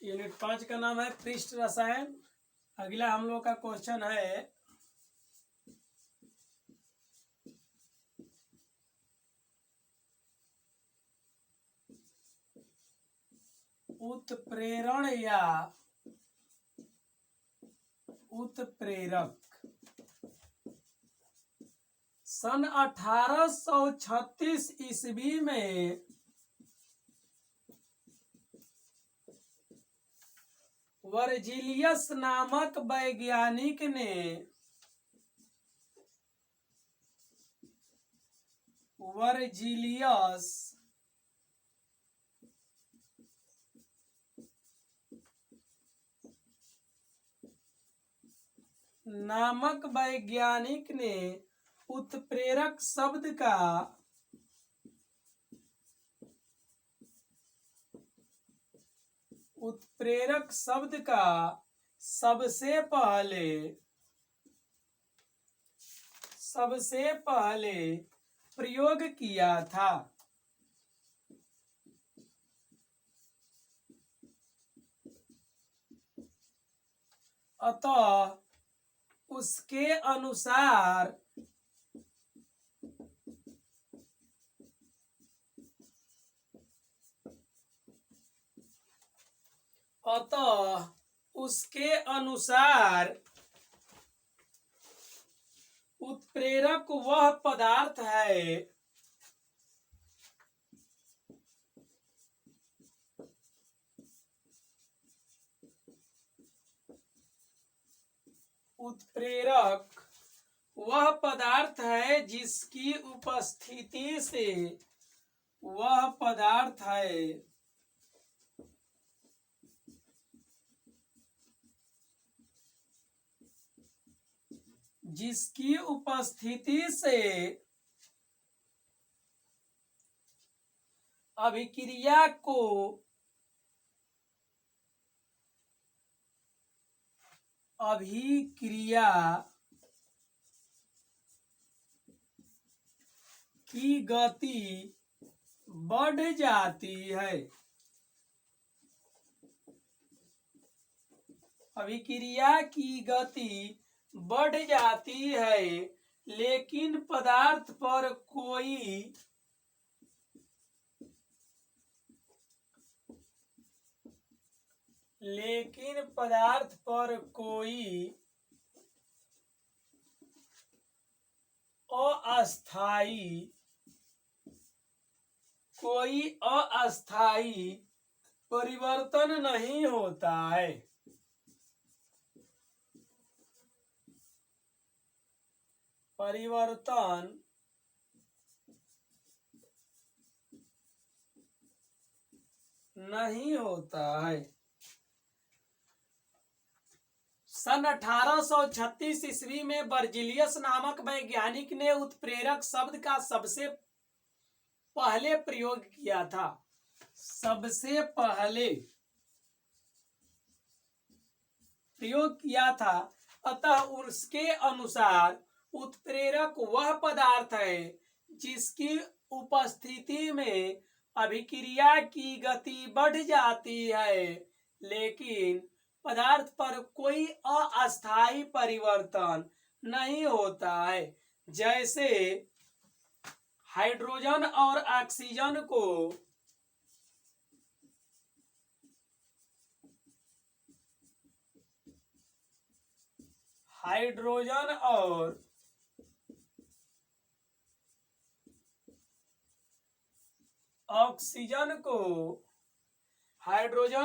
Unit 5 का नाम है पृष्ठ रसायन। अगला हम लोग का क्वेश्चन है उत्प्रेरण या उत्प्रेरक। सन 1836 ईस्वी में वर्जिलियस नामक वैज्ञानिक ने वर्जिलियस नामक वैज्ञानिक ने उत्प्रेरक शब्द का सबसे पहले प्रयोग किया था। अतः उसके अनुसार उत्प्रेरक वह पदार्थ है जिसकी उपस्थिति से अभिक्रिया की गति बढ़ जाती है। अभिक्रिया की गति बढ़ जाती है, लेकिन पदार्थ पर कोई अस्थायी परिवर्तन नहीं होता है। सन 1836 ईस्वी में वर्जिलियस नामक वैज्ञानिक ने उत्प्रेरक शब्द का सबसे पहले प्रयोग किया था। अतः उसके अनुसार उत्प्रेरक वह पदार्थ है जिसकी उपस्थिति में अभिक्रिया की गति बढ़ जाती है, लेकिन पदार्थ पर कोई अस्थायी परिवर्तन नहीं होता है। जैसे हाइड्रोजन और ऑक्सीजन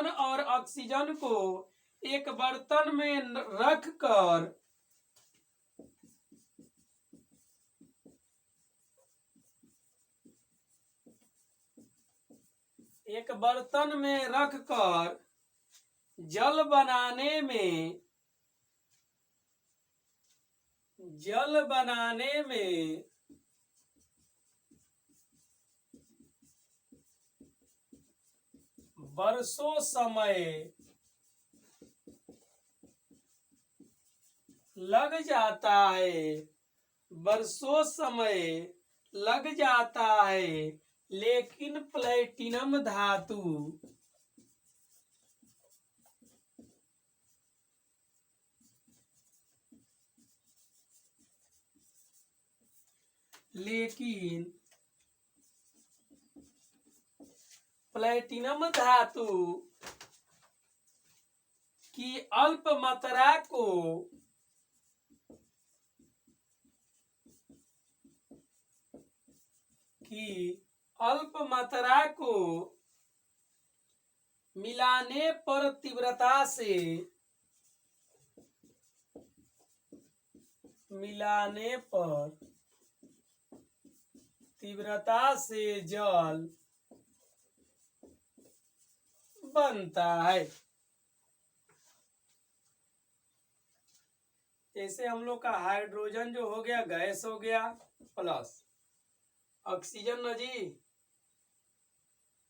और ऑक्सीजन को एक बर्तन में रखकर जल बनाने में वर्षों समय लग जाता है, लेकिन प्लैटिनम धातु लेकिन प्लेटिनम धातु की अल्प मात्रा को मिलाने पर तीव्रता से जल बनता है। जैसे हम लोग का हाइड्रोजन जो हो गया गैस हो गया प्लस ऑक्सीजन न जी,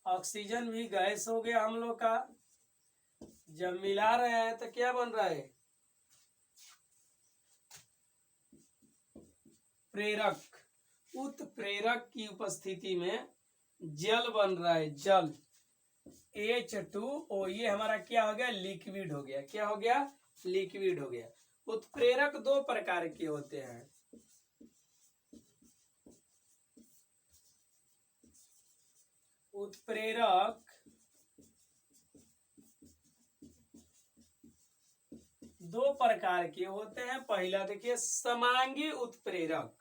ऑक्सीजन भी गैस हो गया हम लोग का। जब मिला रहे हैं तो क्या बन रहा है? प्रेरक। उत्प्रेरक की उपस्थिति में जल बन रहा है, जल H2O। ये हमारा क्या हो गया? लिक्विड हो गया। क्या हो गया? लिक्विड हो गया। उत्प्रेरक दो प्रकार के होते हैं। उत्प्रेरक दो प्रकार के होते हैं। पहला देखिए समांगी उत्प्रेरक।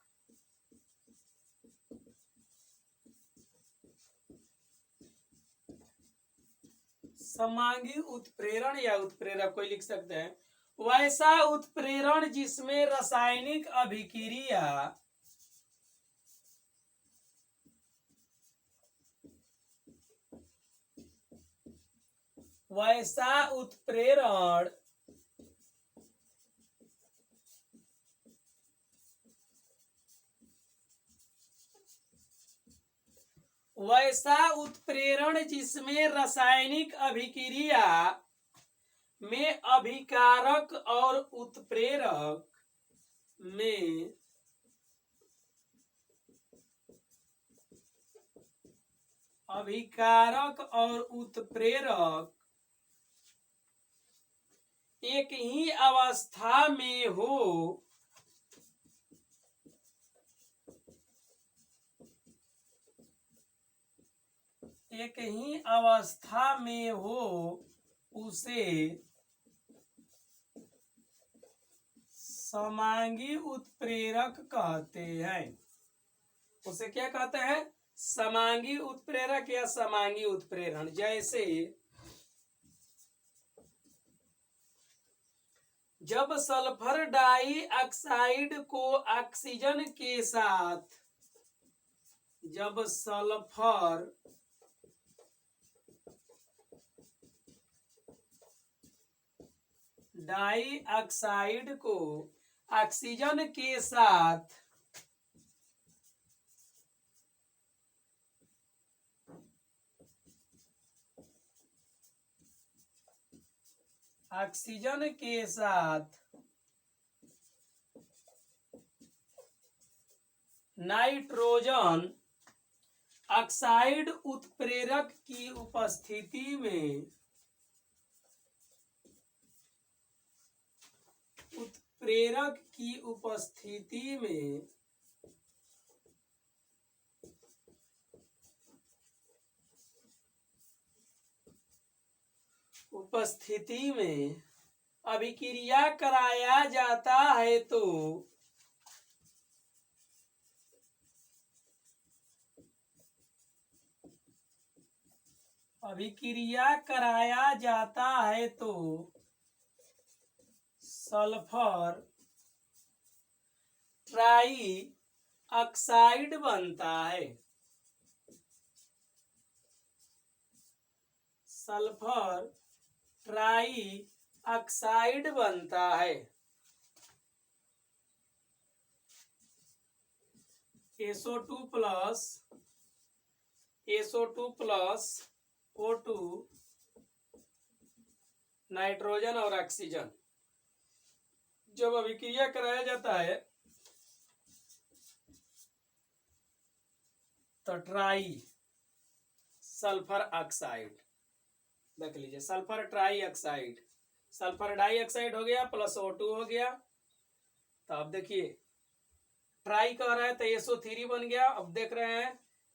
समांगी उत्प्रेरण या उत्प्रेरक कोई लिख सकते हैं। वैसा उत्प्रेरण जिसमें रासायनिक अभिक्रिया वैसा उत्प्रेरण जिसमें रासायनिक अभिक्रिया में अभिकारक और उत्प्रेरक में एक ही अवस्था में हो, उसे समांगी उत्प्रेरक कहते हैं। उसे क्या कहते हैं? समांगी उत्प्रेरक या समांगी उत्प्रेरण। जैसे जब सल्फर डाइऑक्साइड को ऑक्सीजन के साथ डाइऑक्साइड को ऑक्सीजन के साथ नाइट्रोजन ऑक्साइड उत्प्रेरक की उपस्थिति में अभिक्रिया कराया जाता है तो सल्फर ट्राइऑक्साइड बनता है। सल्फर ट्राइऑक्साइड बनता है। SO2 प्लस O2 नाइट्रोजन और ऑक्सीजन जब अभिक्रिया कराया जाता है तो ट्राई सल्फर ऑक्साइड देख लीजिए। सल्फर ट्राइऑक्साइड, सल्फर डाइऑक्साइड हो गया प्लस O2 हो गया। तो अब देखिए ट्राई कर रहा है तो SO3 बन गया। अब देख रहे हैं,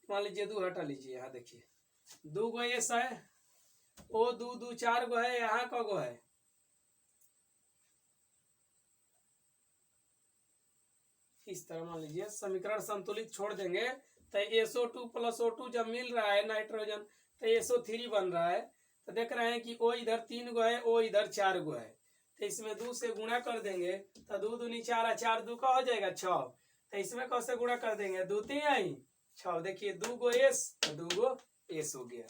मान लीजिए 2 हटा लीजिए, यहाँ देखिए 2 गो एस है, O 2 2 4 गो है, यहाँ का गो है, इस तरह मान लीजिए समीकरण संतुलित छोड़ देंगे तो SO2 + O2 जब मिल रहा है नाइट्रोजन तो SO3 बन रहा है। तो देख रहे हैं कि O इधर 3 गो है, O इधर 4 गो है, तो इसमें 2 से गुणा कर देंगे तो 2 दूनी 4, 4 2 का हो जाएगा 6। तो इसमें कैसे गुणा कर देंगे, 2 3 आई 6, देखिए 2 गो S और 2 गो S हो गया।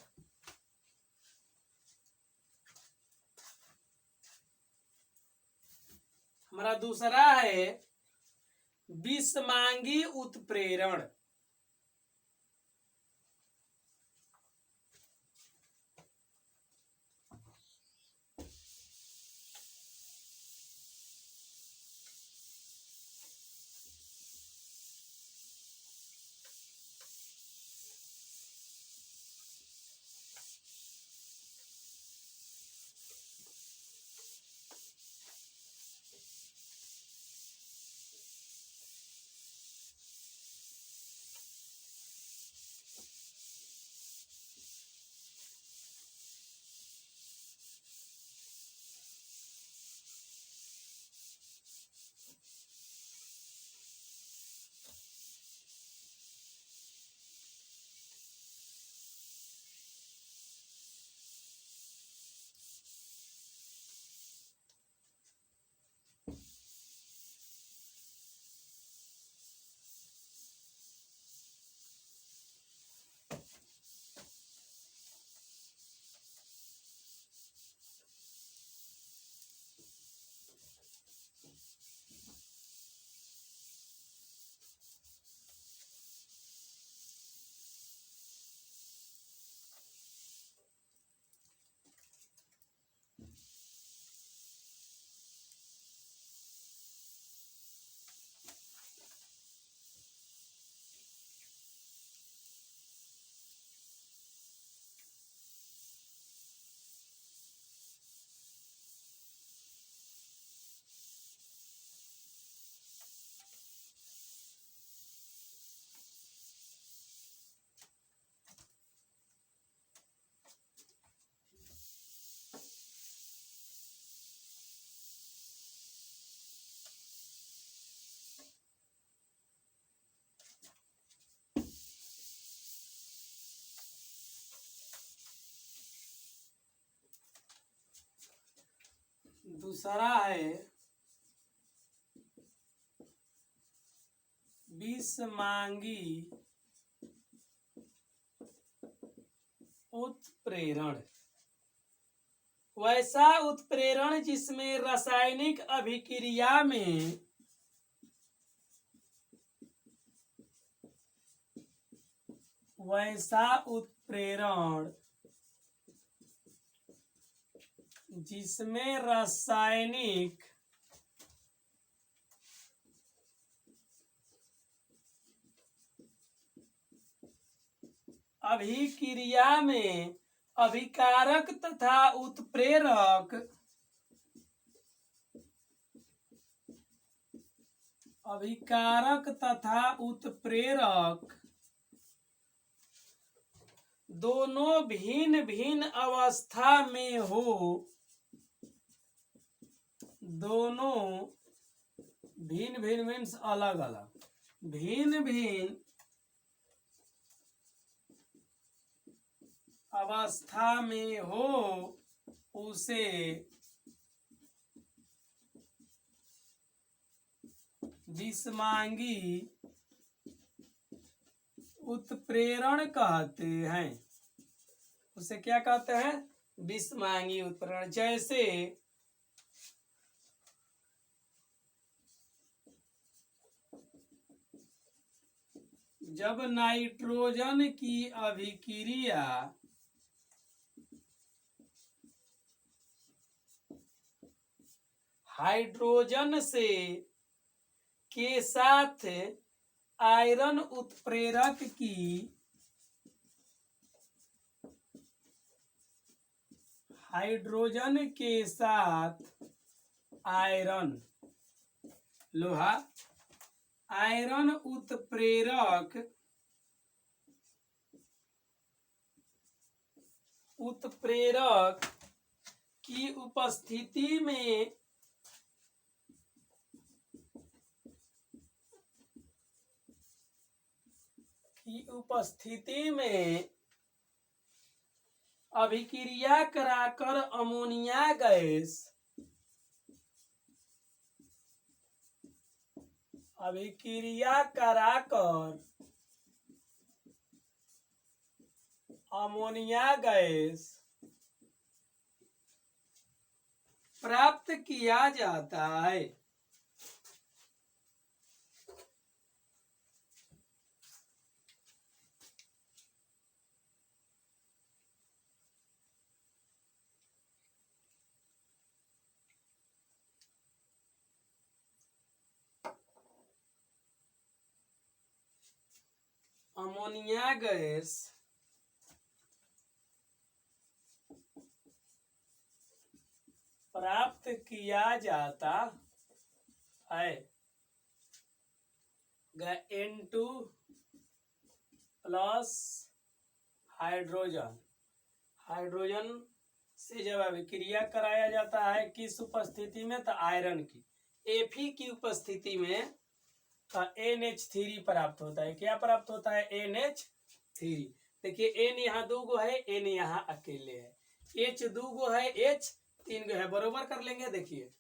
हमारा दूसरा है विषमांगी उत्प्रेरण। दूसरा है विषमांगी उत्प्रेरण। वैसा उत्प्रेरण जिसमें रासायनिक अभिक्रिया में वैसा उत्प्रेरण जिसमें रासायनिक अभिक्रिया में अभिकारक तथा उत्प्रेरक दोनों भिन्न भिन्न अवस्था में हो, दोनों भिन्न भिन्न मीन्स अलग अलग, भिन्न भिन्न अवस्था में हो, उसे विषमांगी उत्प्रेरण कहते हैं। उसे क्या कहते हैं, विषमांगी उत्प्रेरण। जैसे जब नाइट्रोजन की अभिक्रिया हाइड्रोजन से के साथ आयरन उत्प्रेरक की हाइड्रोजन के साथ आयरन लोहा आयरन उत्प्रेरक की उपस्थिति में अभिक्रिया कराकर अमोनिया गैस प्राप्त किया जाता है। अमोनिया गैस प्राप्त किया जाता है। N2 प्लस हाइड्रोजन से जब अभिक्रिया कराया जाता है किस उपस्थिति में, तो आयरन की Fe की उपस्थिति में NH3 प्राप्त होता है। क्या प्राप्त होता है? NH3। देखिए N यहाँ 2 गो है, N यहाँ अकेले है, H 2 गो है, H 3 गो है, बरोबर कर लेंगे। देखिए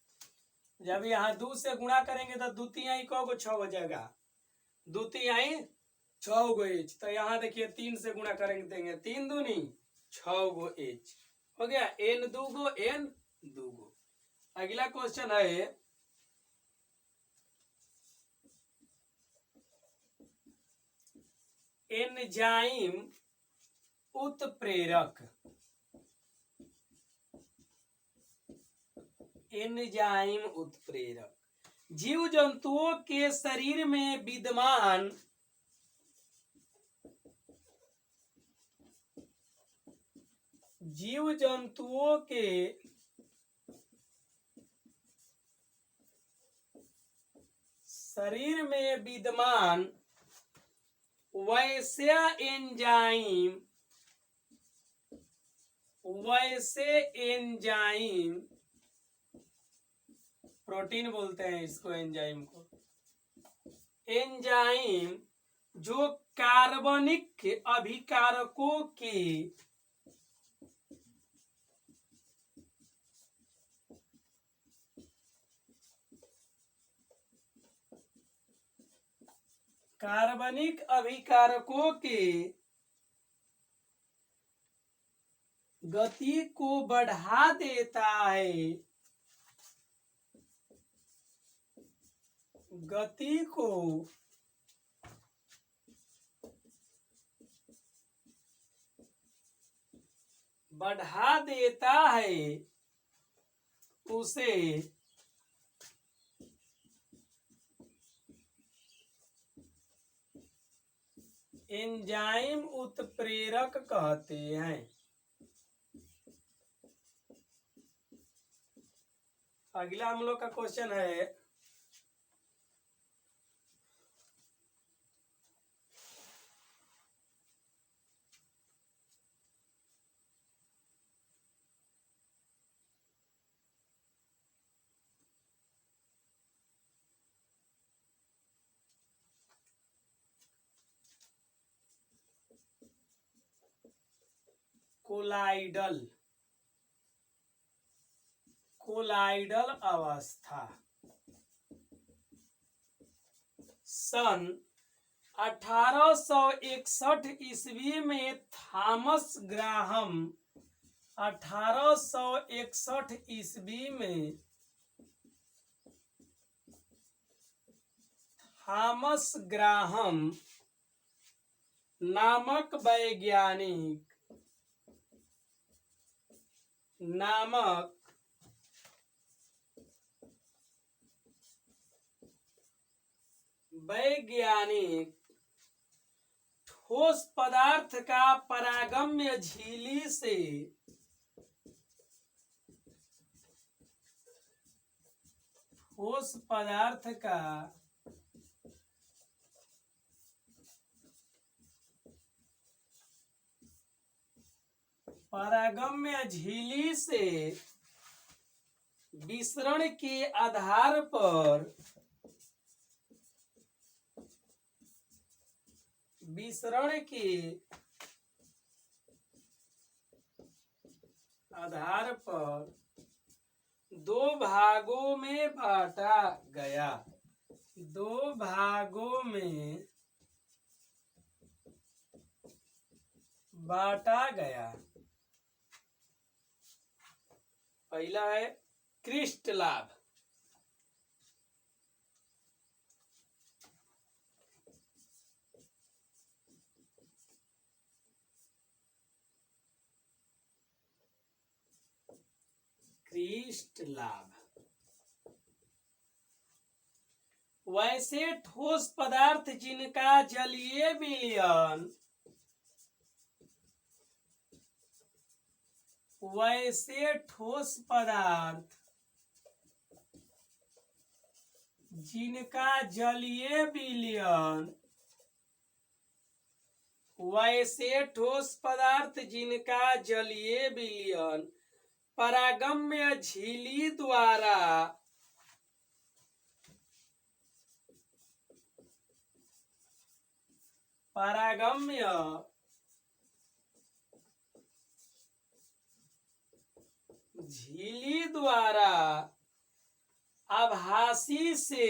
जब यहाँ 2 से गुणा करेंगे तो द्वितीय को 6 हो जाएगा, द्वितीय 6 गो H, तो यहाँ देखिए 3 से गुणा करेंगे देंगे 3 दूनी 6 गो H हो गया, N 2 गो N 2 गो। अगला क्वेश्चन है एंजाइम उत्प्रेरक। जीव जंतुओं के शरीर में विद्यमान वैसे एंजाइम प्रोटीन बोलते हैं इसको, एंजाइम को, एंजाइम जो कार्बनिक अभिकारकों के गति को बढ़ा देता है, उसे एंजाइम उत्प्रेरक कहते हैं। अगला हम लोग का क्वेश्चन है कोलाइडल अवस्था। सन 1861 ईस्वी में थॉमस ग्राहम नामक वैज्ञानिक ठोस पदार्थ का पारगम्य झिल्ली से पारगम्य झिल्ली से विसरण के आधार पर विसरण के आधार पर दो भागों में बांटा गया। दो भागों में बांटा गया। पहला है क्रिस्ट लाभ। क्रिस्ट लाभ वैसे ठोस पदार्थ जिनका जलीय विलयन वैसे ठोस पदार्थ जिनका जलीय विलयन वैसे ठोस पदार्थ जिनका जलीय विलयन पारगम्य झिल्ली द्वारा पारगम्य झिल्ली द्वारा आभासी से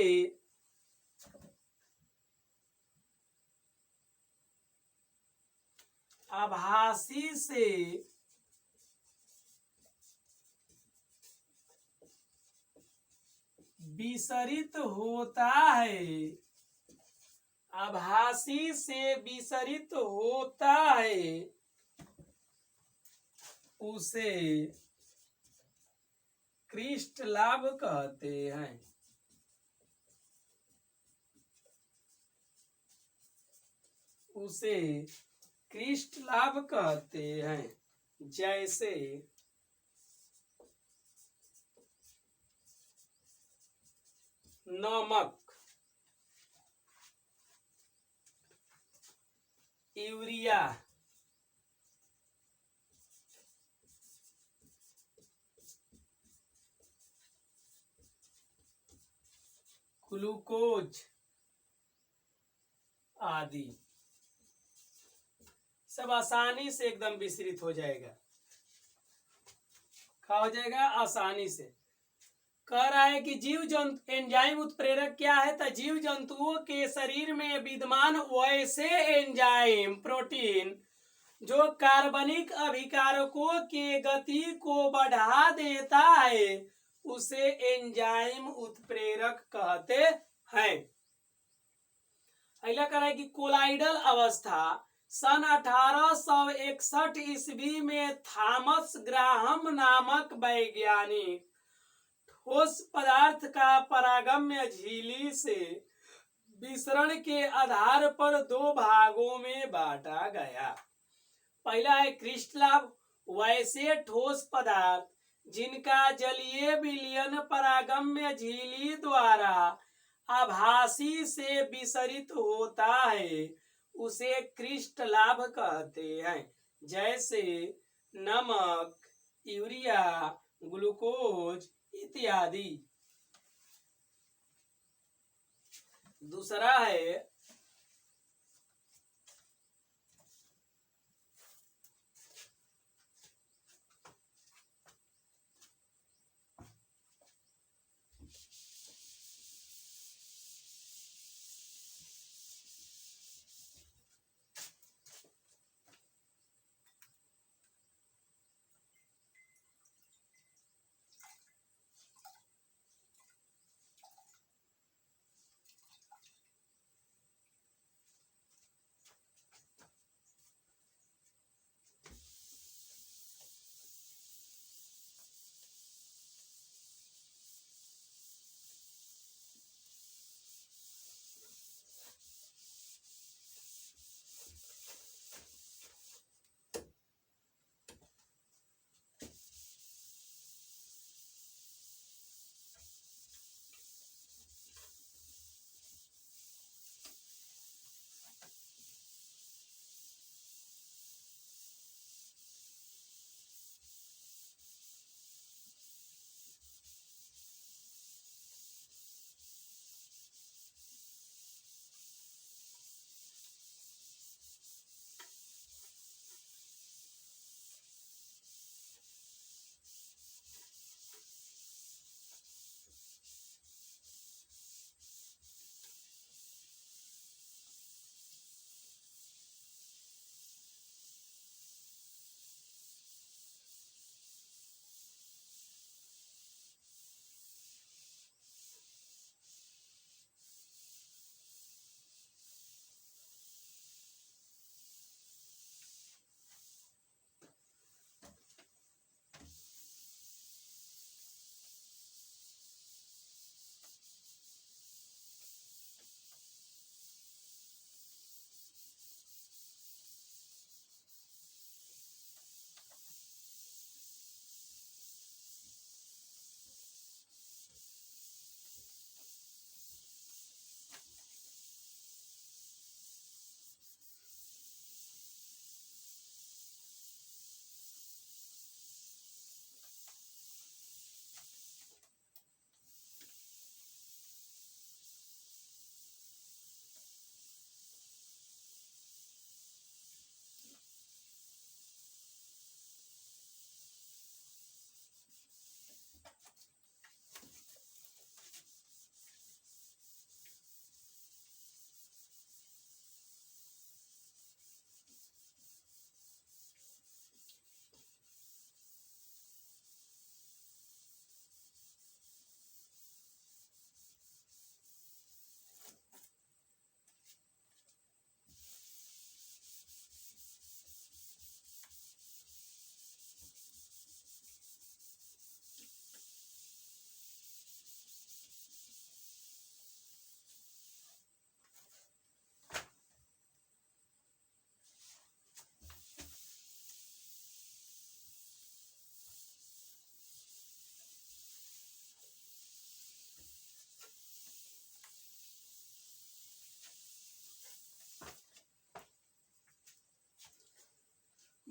विसरित होता है। आभासी से विसरित होता है उसे क्रिस्ट लाभ कहते हैं। उसे क्रिस्ट लाभ कहते हैं। जैसे नमक, यूरिया, ग्लूकोज आदि सब आसानी से एकदम विसरित हो जाएगा। क्या हो जाएगा? आसानी से। कह रहा है कि जीव जंतु एंजाइम उत्प्रेरक क्या है? तो जीव जंतुओं के शरीर में विद्यमान वैसे एंजाइम प्रोटीन जो कार्बनिक अभिकारकों के गति को बढ़ा देता है उसे एंजाइम उत्प्रेरक कहते हैं। अगला कह रहा है कि कोलाइडल अवस्था सन 1861 ईस्वी में थॉमस ग्राहम नामक वैज्ञानिक ठोस पदार्थ का पारगम्य झिल्ली से विसरण के आधार पर दो भागों में बांटा गया। पहला है क्रिस्ट लाभ वैसे ठोस पदार्थ जिनका जलीय विलयन पारगम्य झिल्ली द्वारा आभासी से विसरित होता है उसे क्रिस्ट लाभ कहते हैं। जैसे नमक, यूरिया, ग्लूकोज इत्यादि। दूसरा है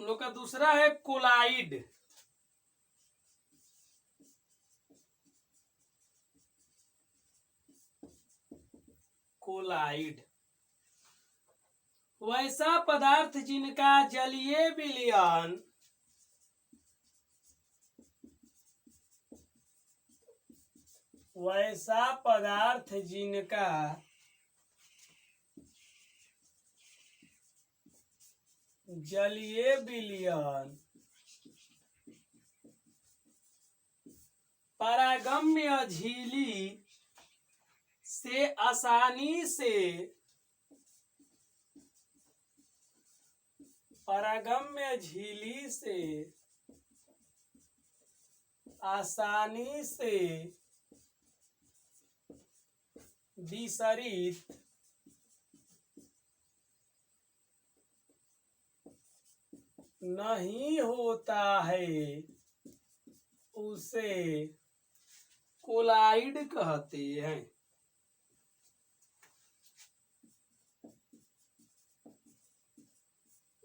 हम लोग का दूसरा है कोलाइड। कोलाइड वैसा पदार्थ जिनका जलीय विलयन वैसा पदार्थ जिनका जलीय विलयन पारगम्य झिल्ली से आसानी से पारगम्य झिल्ली से आसानी से विसरित नहीं होता है, उसे कोलाइड कहते हैं।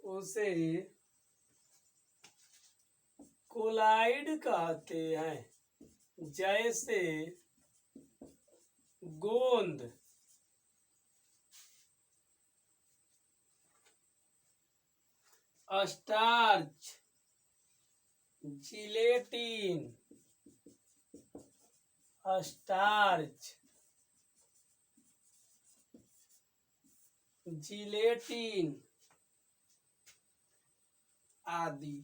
उसे कोलाइड कहते हैं। जैसे गोंद, स्टार्च, जिलेटिन, स्टार्च, जिलेटिन आदि।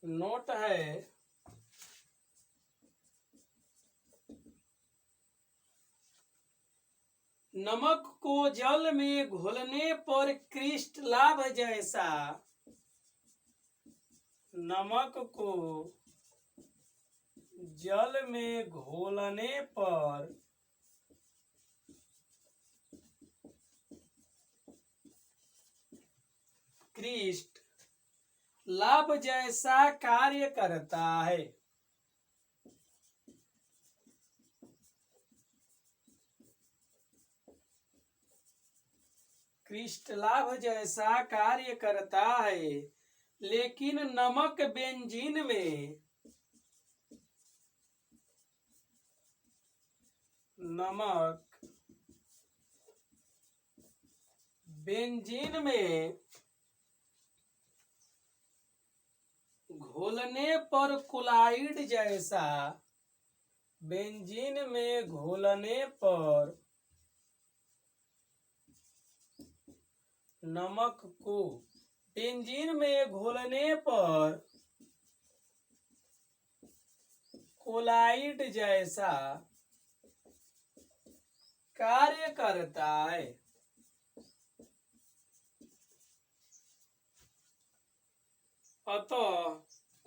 नोट है नमक को जल में घोलने पर क्रिस्टलाभ जैसा, नमक को जल में घोलने पर क्रिस्ट लाभ जैसा कार्य करता है। क्रिस्ट लाभ जैसा कार्य करता है, लेकिन नमक बेंजीन में घोलने पर कोलाइड जैसा, बेंजीन में घोलने पर नमक को बेंजीन में घोलने पर कोलाइड जैसा कार्य करता है। अतः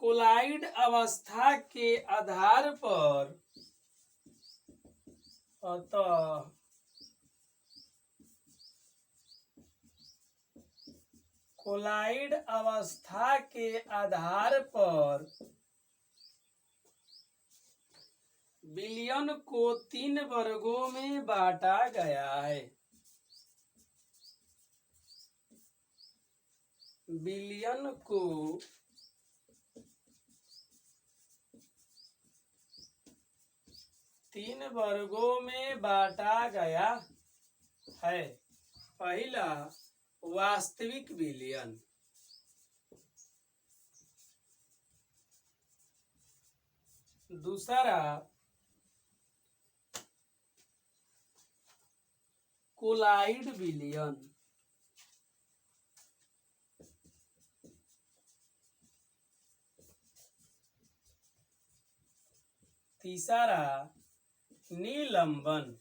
कोलाइड अवस्था के आधार पर कोलाइड अवस्था के आधार पर विलयन को 3 वर्गों में बांटा गया है। विलयन को 3 वर्गों में बांटा गया है। पहला वास्तविक विलयन, दूसरा कोलाइड विलयन, तीसरा निलंबन।